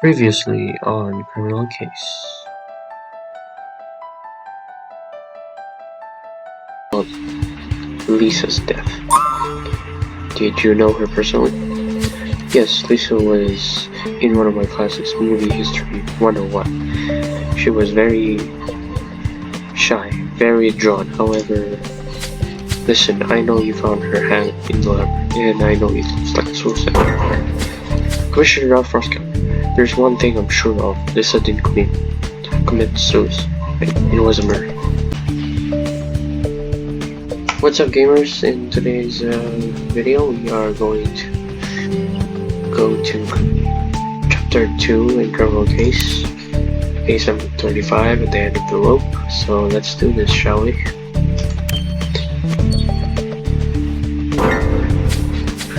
Previously on Criminal Case. Well, Lisa's death. Did you know her personally? Yes, Lisa was in one of my classes, Movie History 101. She was very shy, very drawn. However, listen, I know you found her hand in the lab, and I know it looks like suicide. Commissioner Ralph Roscoe, there's one thing I'm sure of. Lisa didn't commit suicide. It was a murder. What's up, gamers? In today's video, we are going to go to chapter 2 in Criminal Case, case number 35 at the end of the rope. So let's do this, shall we?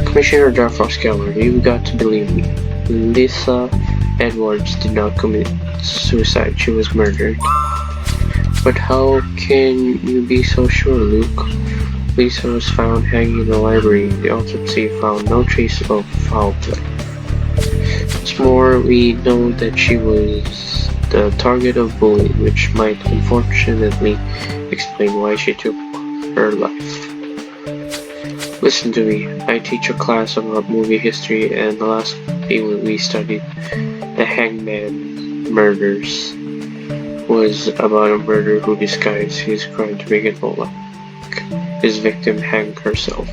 Commissioner Darfrost Keller, you've got to believe me. Lisa Edwards did not commit suicide. She was murdered. But how can you be so sure, Luke? Lisa was found hanging in the library. The autopsy found no trace of foul play. What's more, we know that she was the target of bullying, which might unfortunately explain why she took her life. Listen to me, I teach a class about movie history, and the last thing we studied, the Hangman Murders, was about a murderer who disguised his crime to make it look like his victim hanged herself.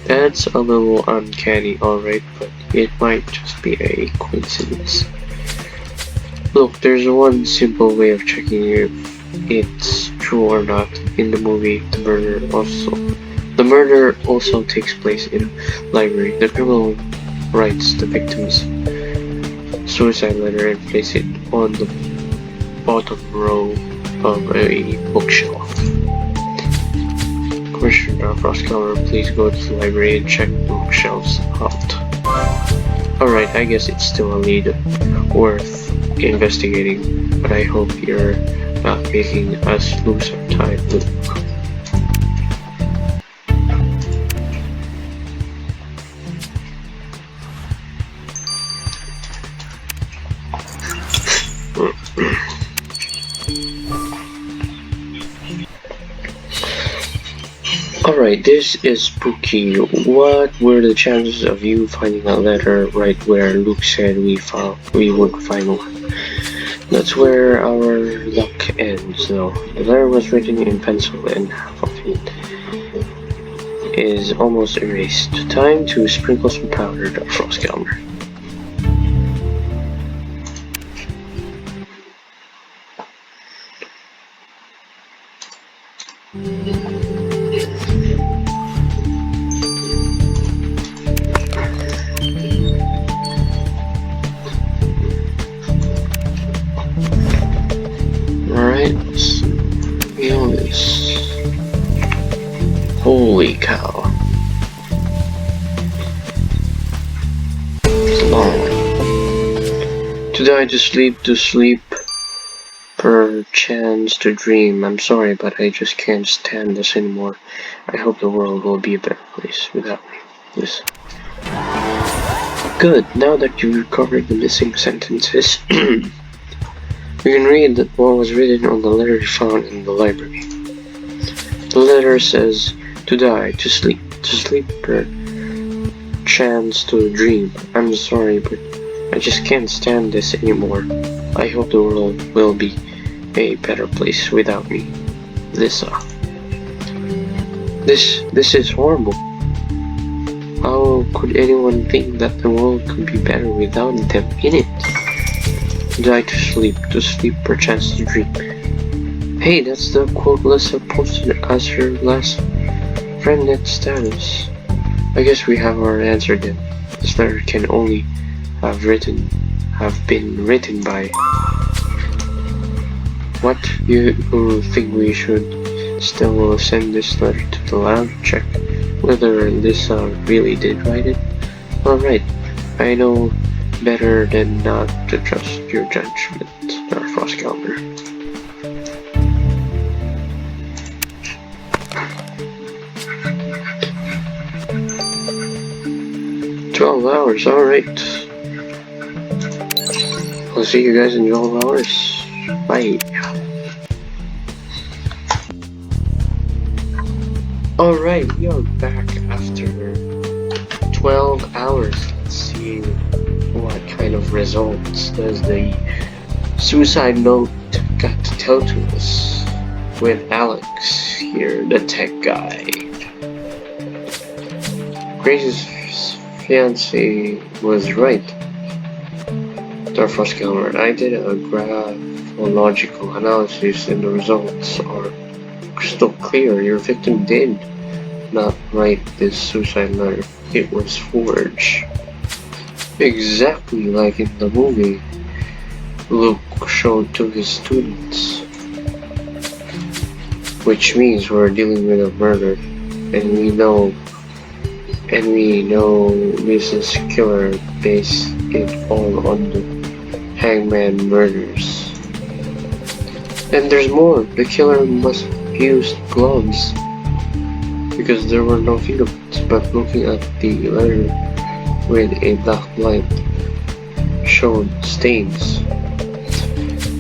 That's a little uncanny, alright, but it might just be a coincidence. Look, there's one simple way of checking if it's true or not in the movie. The murder also takes place in a library. The criminal writes the victim's suicide letter and places it on the bottom row of a bookshelf. Commissioner Frostcover, please go to the library and check the bookshelves out. Alright, I guess it's still a lead worth investigating, but I hope you're not making us lose our time, Luke. Alright, this is spooky. What were the chances of you finding a letter right where Luke said we would find one? That's where our luck ends, though. The letter was written in pencil and half of it is almost erased. Time to sprinkle some powder to Frost Calmer. Holy cow. It's a long one. To die, to sleep, perchance to dream. I'm sorry, but I just can't stand this anymore. I hope the world will be a better place without me. Listen. Good, now that you've recovered the missing sentences, you can read that what was written on the letter you found in the library. The letter says, to die, to sleep, perchance to dream. I'm sorry, but I just can't stand this anymore. I hope the world will be a better place without me. Lisa. This is horrible. How could anyone think that the world could be better without them in it? To die, to sleep, perchance to dream. Hey, that's the quote Lisa posted as her last friendnet status. I guess we have our answer then. This letter can only have been written by. What, you think we should still send this letter to the lab? Check whether Lisa really did write it? Alright, I know better than not to trust your judgment, Frost Calmer. 12 hours, alright. I'll see you guys in 12 hours. Bye. Alright, we are back after 12 hours. Let's see what kind of results does the suicide note got to tell to us with Alex here, the tech guy. Grace's fiance was right. Darfrost Gilmer, I did a graphological analysis and the results are crystal clear. Your victim did not write this suicide letter. It was forged. Exactly like in the movie Luke showed to his students. Which means we're dealing with a murder, and we know Mrs. Killer based it all on the Hangman murders. And there's more. The killer must have used gloves because there were no fingerprints, but looking at the letter with a black light showed stains.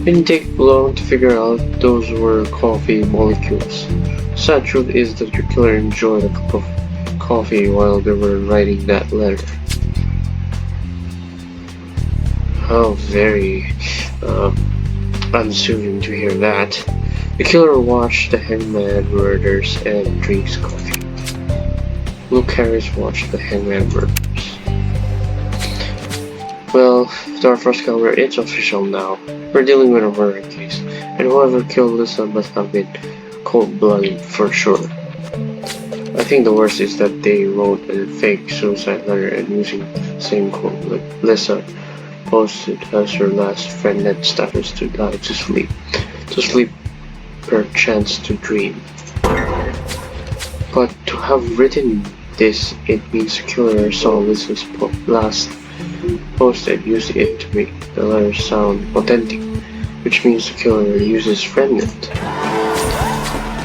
Didn't take long to figure out those were coffee molecules. Sad truth is that your killer enjoyed a cup of coffee while they were writing that letter. How very unsoothing to hear that. The killer watched the Hangman murders and drinks coffee. Luke Harris watched the Hangman murders. Well, Darfrost Calmer, it's official now. We're dealing with a murder case, and whoever killed Lisa must have been cold-blooded for sure. I think the worst is that they wrote a fake suicide letter and using the same quote Lisa posted as her last friendnet status to lie to sleep. To sleep perchance to dream. But to have written this, it means the killer saw Lisa's last post and used it to make the letter sound authentic, which means the killer uses friendnet.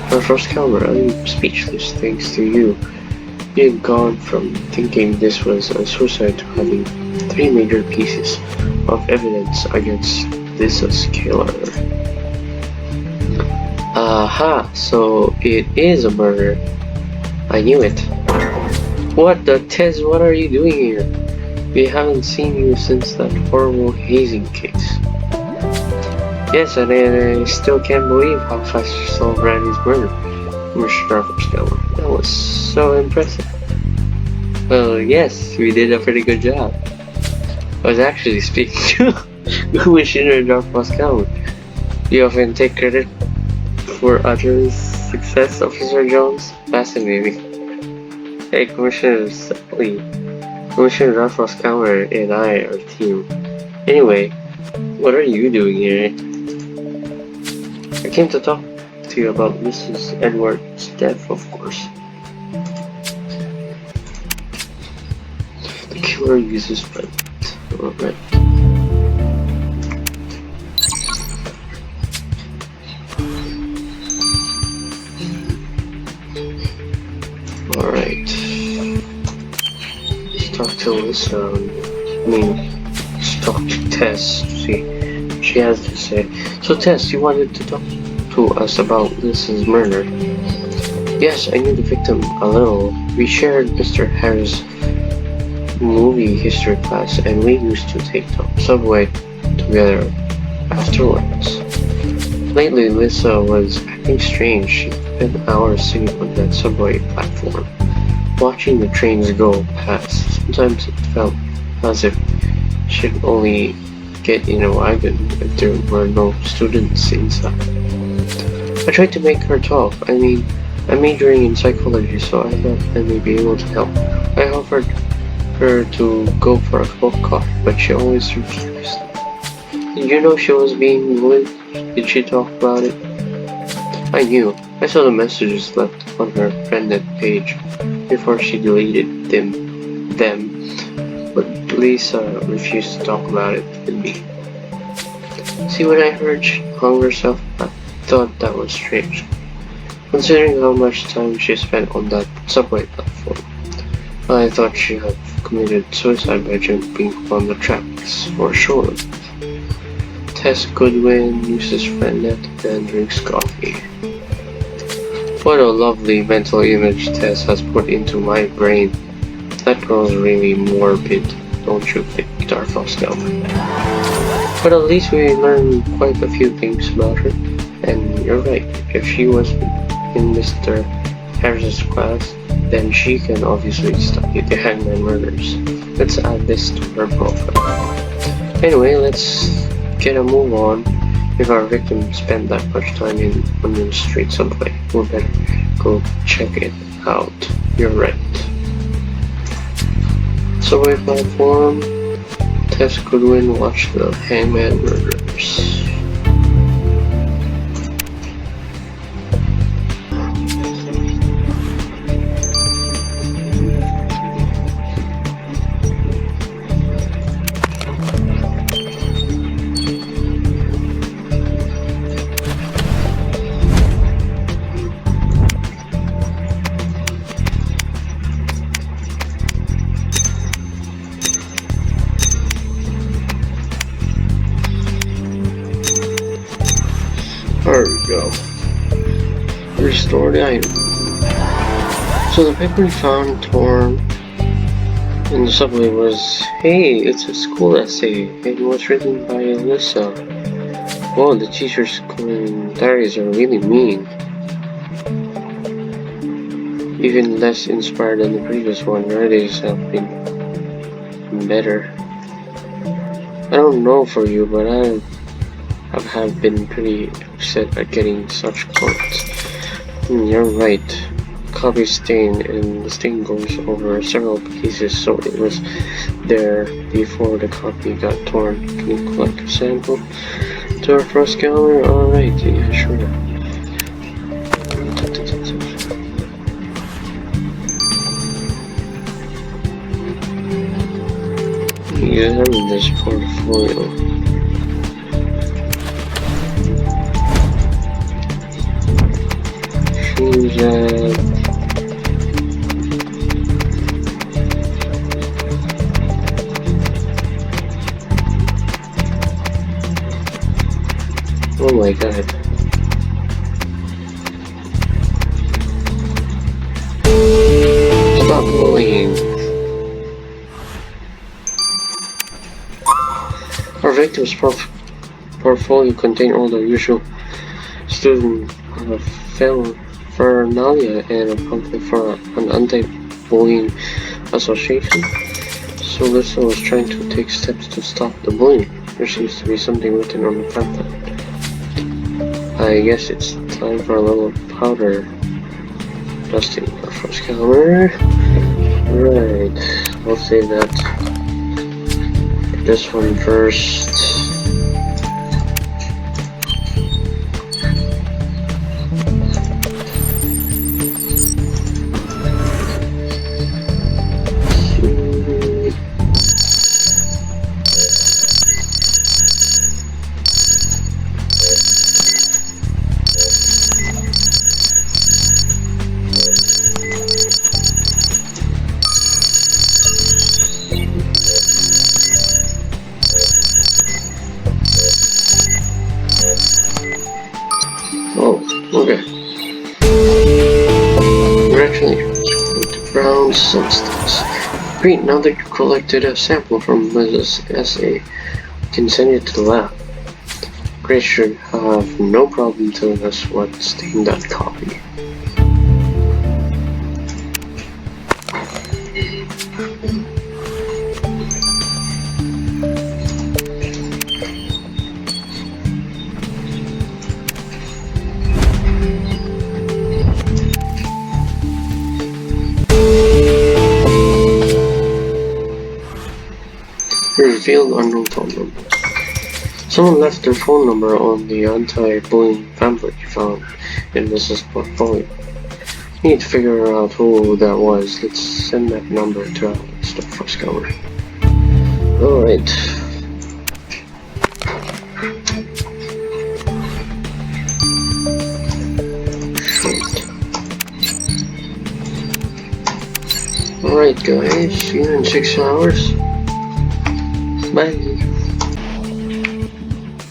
My first camera, I'm speechless thanks to you. You had gone from thinking this was a suicide to having 3 major pieces of evidence against Lisa's killer. Aha, so it is a murder. I knew it. What the Tez, what are you doing here? We haven't seen you since that horrible hazing case. Yes, and I still can't believe how fast you solved Randy's murder, Mr. Darfrost. That was so impressive. Well, yes, we did a pretty good job. I was actually speaking to Commissioner Darfrost. You often take credit for others' success, Officer Jones? Fascinating. Hey, Commissioner Lee. Commissioner Darfrost Counter and I are a team. Anyway, what are you doing here? I came to talk to you about Mrs. Edwards' death, of course. The killer uses friend. Alright. Alright. Let's talk to Lisa. Let's talk to Tess to see what she has to say. So Tess, you wanted to talk to us about Lisa's murder. Yes, I knew the victim a little. We shared Mr. Harris' movie history class and we used to take the subway together afterwards. Lately, Lisa was acting strange. She spent hours sitting on that subway platform, watching the trains go past. Sometimes it felt as if she'd only get in a wagon if there were no students inside. I tried to make her talk. I'm majoring in psychology, so I thought I may be able to help. I offered her to go for a book coffee, but she always refused. Did you know she was being bullied? Did she talk about it? I knew. I saw the messages left on her friendnet page before she deleted them. But Lisa refused to talk about it with me. See, when I heard she hung herself, I thought that was strange, considering how much time she spent on that subway platform. I thought she had committed suicide by jumping on the tracks, for sure. Tess Goodwin uses Frenet and drinks coffee. What a lovely mental image Tess has put into my brain. That girl's really morbid, don't you think, Darfel Skelman? But at least we learned quite a few things about her. And you're right, if she was in Mr. Harris's class, then she can obviously study the Hangman murders. Let's add this to her profile. Anyway, let's get a move on. If our victim spent that much time on the street someplace, we better go check it out. You're right. Subway platform. Tess Goodwin watched the Hangman murders. There we go. Restore the item. So the paper we found torn in the subway was, hey, it's a school essay. It was written by Alyssa. Whoa, the teacher's commentaries are really mean. Even less inspired than the previous one. Writings have been better. I don't know for you, but I have been pretty upset at getting such quotes. You're right. Copy stain, and the stain goes over several pieces, so it was there before the copy got torn. Can you collect a sample to our first calendar? Alright, yeah, sure. Examine this portfolio. Oh my god. Stop bullying. Our victim's portfolio contained all the usual student paraphernalia and a pamphlet for an anti-bullying association. So Lisa was trying to take steps to stop the bullying. There seems to be something written on the pamphlet. I guess it's time for a little powder dusting our first calendar. Right, we'll save that. This one first. Okay. We're actually into brown substance. Great, now that you collected a sample from Mrs. S.A., we can send it to the lab. Grace should have no problem telling us what stained that copy. Revealed unknown phone number. Someone left their phone number on the anti-bullying pamphlet you found in Mrs. portfolio. We need to figure out who that was. Let's send that number to Alex, the first cover. Alright. Alright guys, see you in 6 hours. Bye.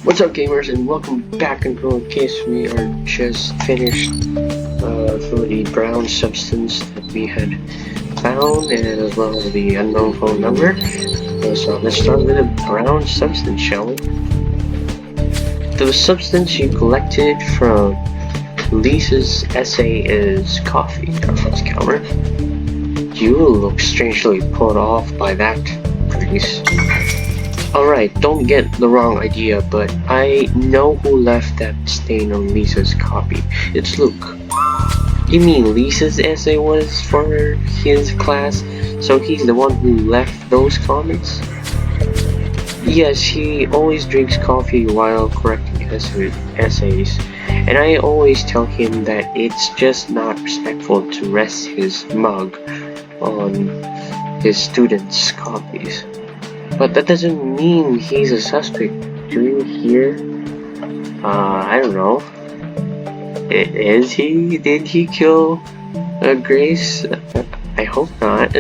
What's up, gamers, and welcome back. And in case we are just finished through the brown substance that we had found, and as well as the unknown phone number. So let's start with the brown substance, shall we? The substance you collected from Lisa's essay is coffee, our first counter. You look strangely put off by that, Grace. Alright, don't get the wrong idea, but I know who left that stain on Lisa's copy. It's Luke. You mean Lisa's essay was for his class, so he's the one who left those comments? Yes, he always drinks coffee while correcting his essays, and I always tell him that it's just not respectful to rest his mug on his students' copies. But that doesn't mean he's a suspect. Do you hear? I don't know. Is he? Did he kill Grace? I hope not.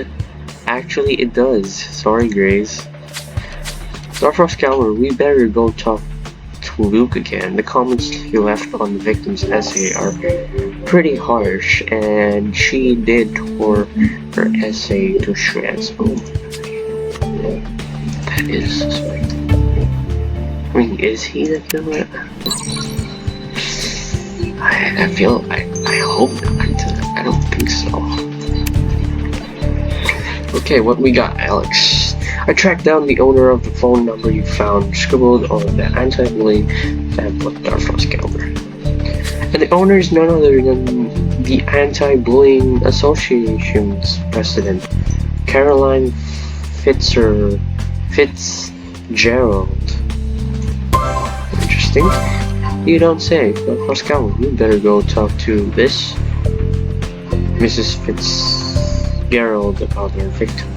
Actually, it does. Sorry, Grace. Darfrost Calmer, we better go talk to Luke again. The comments he left on the victim's essay are pretty harsh, and she did tore her essay to shreds. Oh, that is suspect. I mean, is he the killer? I hope not. I don't think so. Okay, what we got, Alex? I tracked down the owner of the phone number you found scribbled on the anti-bullying pamphlet, Darfrost Calmer. And the owner is none other than the Anti-Bullying Association's president, Caroline Fitzgerald. Interesting. You don't say. Darfrost Calmer, you better go talk to this Mrs. Fitzgerald about her victim.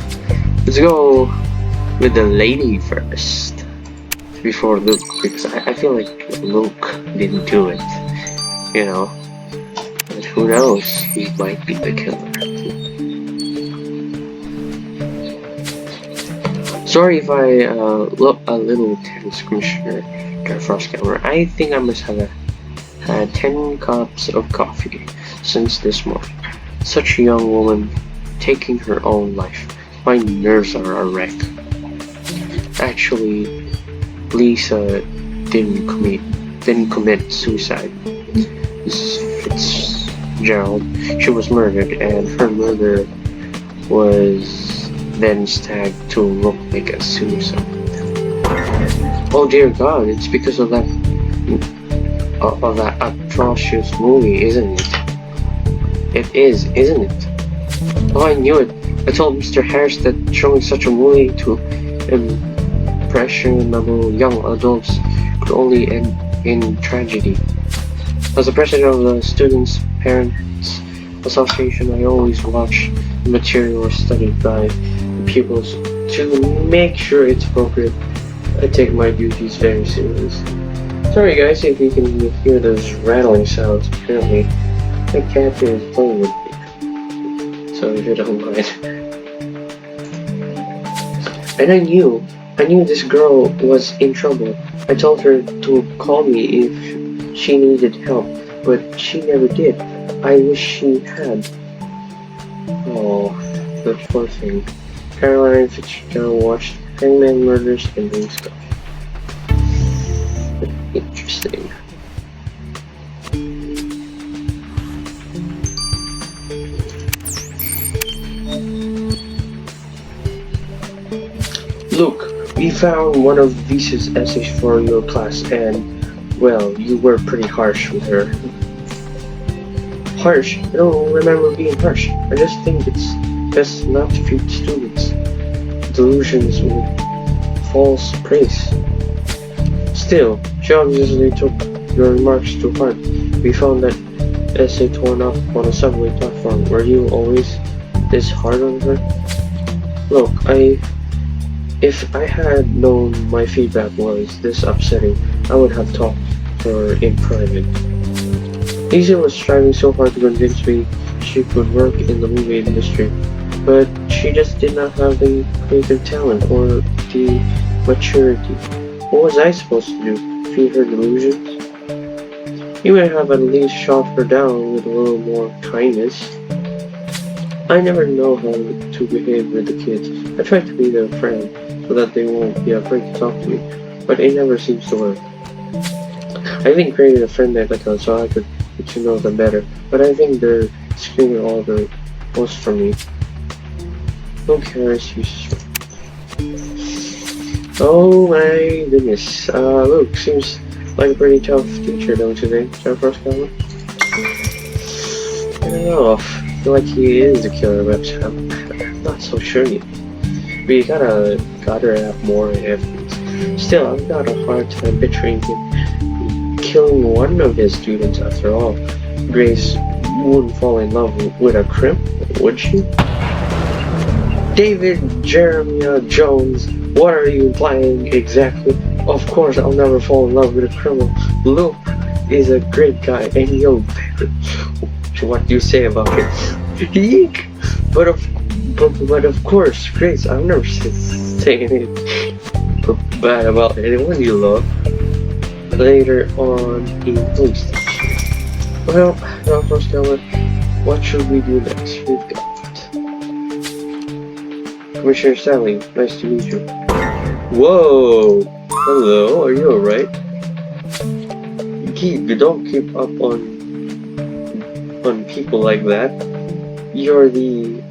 Let's go with the lady first, before Luke, because I feel like Luke didn't do it, you know, but who knows, he might be the killer. Sorry if I look a little tense, Commissioner Darfrost Calmer. I think I must have had 10 cups of coffee since this morning. Such a young woman taking her own life. My nerves are a wreck. Actually, Lisa didn't commit suicide. Mrs. Fitzgerald, she was murdered, and her murder was then staged to look like a suicide. Oh dear God! It's because of that atrocious movie, isn't it? It is, isn't it? Oh, I knew it. I told Mr. Harris that showing such a movie to impressionable young adults could only end in tragedy. As the president of the Students' Parents Association, I always watch the material studied by the pupils to make sure it's appropriate. I take my duties very seriously. Sorry guys if you can hear those rattling sounds. Apparently, my cat is playing with me. So if you don't mind. And I knew this girl was in trouble. I told her to call me if she needed help, but she never did. I wish she had. Oh, the poor thing. Caroline Fitzgerald watched Hangman Murders and drinks coffee. Interesting. Look, we found one of Lisa's essays for your class, and, well, you were pretty harsh with her. Harsh? I don't remember being harsh. I just think it's best not to feed students delusions with false praise. Still, she obviously took your remarks to heart. We found that essay torn up on a subway platform. Were you always this hard on her? Look, if I had known my feedback was this upsetting, I would have talked to her in private. Lisa was striving so hard to convince me she could work in the movie industry, but she just did not have the creative talent or the maturity. What was I supposed to do? Feed her delusions? You would have at least shot her down with a little more kindness. I never know how to behave with the kids. I try to be their friend so that they won't be afraid to talk to me, but it never seems to work. I even created a friend account so I could get to know them better, but I think they're screaming all the most from me. Who cares? Oh my goodness. Luke seems like a pretty tough teacher, don't you think, Jennifer Scanlon? I don't know. I feel like he is the killer, but I'm not so sure yet. We gotta have more evidence. Still, I've got a hard time picturing him killing one of his students after all. Grace wouldn't fall in love with a criminal, would she? David Jeremiah Jones, what are you implying exactly? Of course I'll never fall in love with a criminal. Luke is a great guy and you'll what do you say about it? Eek! But of course, Grace, I've never said anything bad about anyone you love. Later on in police station. Well, now first what should we do next? We've got Commissioner Stanley, nice to meet you. Whoa! Hello, are you alright? You don't keep up on people like that. You're the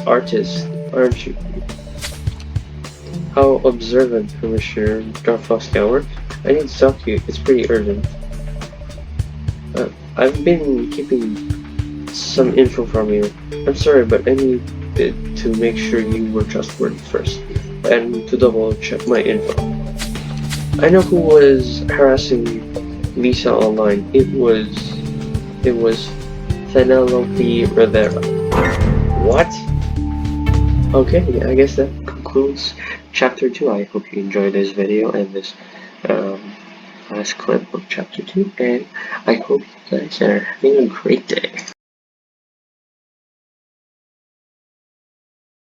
artist, aren't you? How observant, Commissioner Darfoscour. I need to talk to you, it's pretty urgent. I've been keeping some info from you. I'm sorry, but I need to make sure you were trustworthy first, and to double check my info. I know who was harassing Lisa online. It was Penelope Rivera. What? Okay, I guess that concludes chapter 2. I hope you enjoyed this video and this last clip of chapter 2, and I hope you guys are having a great day.